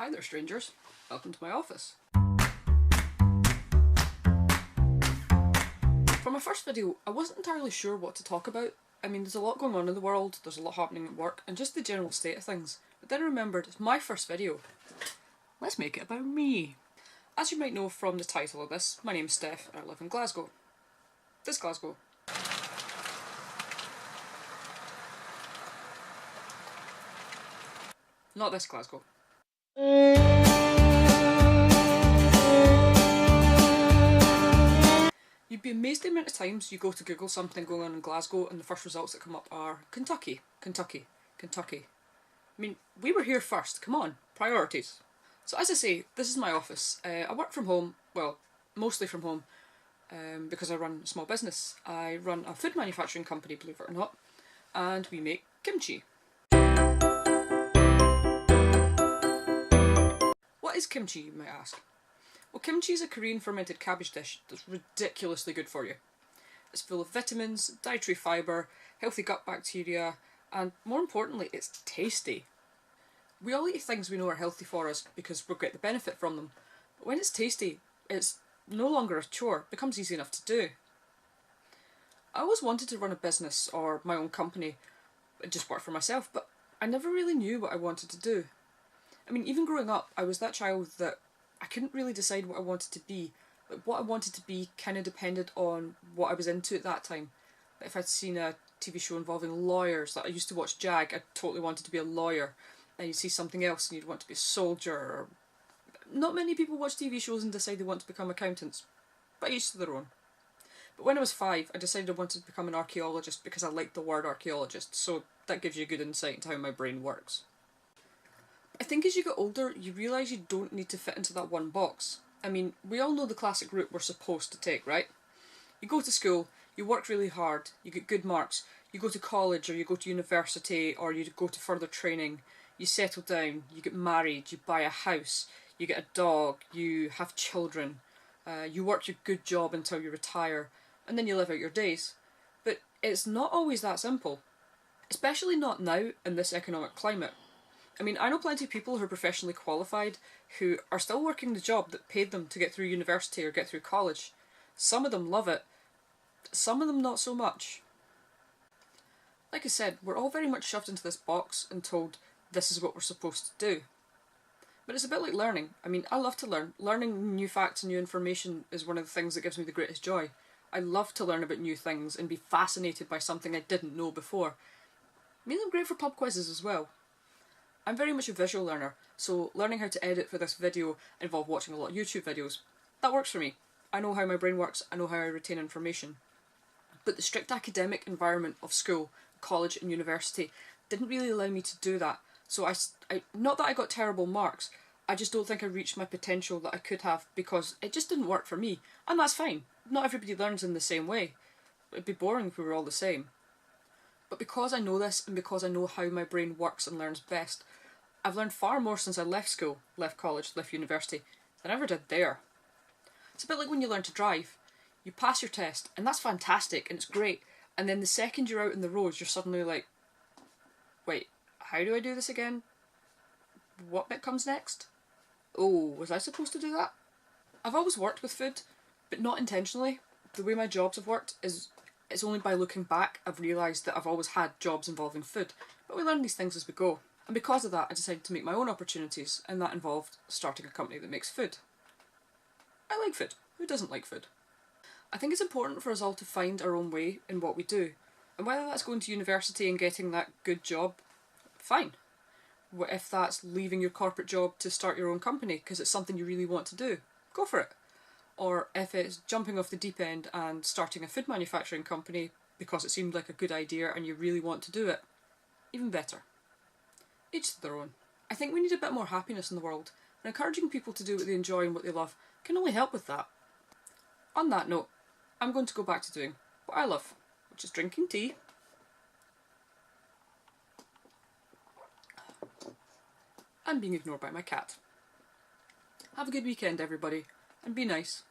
Hi there strangers, welcome to my office. For my first video, I wasn't entirely sure what to talk about. I mean, there's a lot going on in the world, there's a lot happening at work, and just the general state of things. But then I remembered, it's my first video. Let's make it about me. As you might know from the title of this, my name's Steph and I live in Glasgow. This Glasgow. Not this Glasgow. You'd be amazed the amount of times you go to Google something going on in Glasgow and the first results that come up are Kentucky, Kentucky, Kentucky. I mean, we were here first, come on, priorities. So as I say, this is my office. I work from home, well, mostly from home, because I run a small business. I run a food manufacturing company, believe it or not, and we make kimchi. What is kimchi, you might ask? Well, kimchi is a Korean fermented cabbage dish that's ridiculously good for you. It's full of vitamins, dietary fibre, healthy gut bacteria, and more importantly, it's tasty. We all eat things we know are healthy for us because we get the benefit from them, but when it's tasty, it's no longer a chore, it becomes easy enough to do. I always wanted to run a business or my own company, just work for myself, but I never really knew what I wanted to do. I mean, even growing up, I was that child that I couldn't really decide what I wanted to be. But what I wanted to be kind of depended on what I was into at that time. But if I'd seen a TV show involving lawyers, like I used to watch Jag, I totally wanted to be a lawyer. And you'd see something else and you'd want to be a soldier. Or... Not many people watch TV shows and decide they want to become accountants, but each to their own. But when I was 5, I decided I wanted to become an archaeologist because I liked the word archaeologist, so that gives you a good insight into how my brain works. I think as you get older, you realise you don't need to fit into that one box. I mean, we all know the classic route we're supposed to take, right? You go to school, you work really hard, you get good marks, you go to college or you go to university or you go to further training, you settle down, you get married, you buy a house, you get a dog, you have children, you work your good job until you retire, and then you live out your days. But it's not always that simple. Especially not now in this economic climate. I mean, I know plenty of people who are professionally qualified who are still working the job that paid them to get through university or get through college. Some of them love it, some of them not so much. Like I said, we're all very much shoved into this box and told this is what we're supposed to do. But it's a bit like learning. I mean, I love to learn. Learning new facts and new information is one of the things that gives me the greatest joy. I love to learn about new things and be fascinated by something I didn't know before. I mean, I'm great for pub quizzes as well. I'm very much a visual learner, so learning how to edit for this video involved watching a lot of YouTube videos. That works for me. I know how my brain works, I know how I retain information. But the strict academic environment of school, college and university didn't really allow me to do that. So not that I got terrible marks, I just don't think I reached my potential that I could have because it just didn't work for me. And that's fine. Not everybody learns in the same way. It'd be boring if we were all the same. But because I know this and because I know how my brain works and learns best, I've learned far more since I left school, left college, left university, than I ever did there. It's a bit like when you learn to drive. You pass your test, and that's fantastic, and it's great, and then the second you're out in the roads, you're suddenly like, wait, how do I do this again? What bit comes next? Oh, was I supposed to do that? I've always worked with food, but not intentionally. The way my jobs have worked is it's only by looking back I've realised that I've always had jobs involving food, but we learn these things as we go. And because of that, I decided to make my own opportunities, and that involved starting a company that makes food. I like food. Who doesn't like food? I think it's important for us all to find our own way in what we do, and whether that's going to university and getting that good job, fine. What if that's leaving your corporate job to start your own company because it's something you really want to do? Go for it. Or if it's jumping off the deep end and starting a food manufacturing company because it seemed like a good idea and you really want to do it, even better. Each to their own. I think we need a bit more happiness in the world, and encouraging people to do what they enjoy and what they love can only help with that. On that note, I'm going to go back to doing what I love, which is drinking tea and being ignored by my cat. Have a good weekend, everybody, and be nice.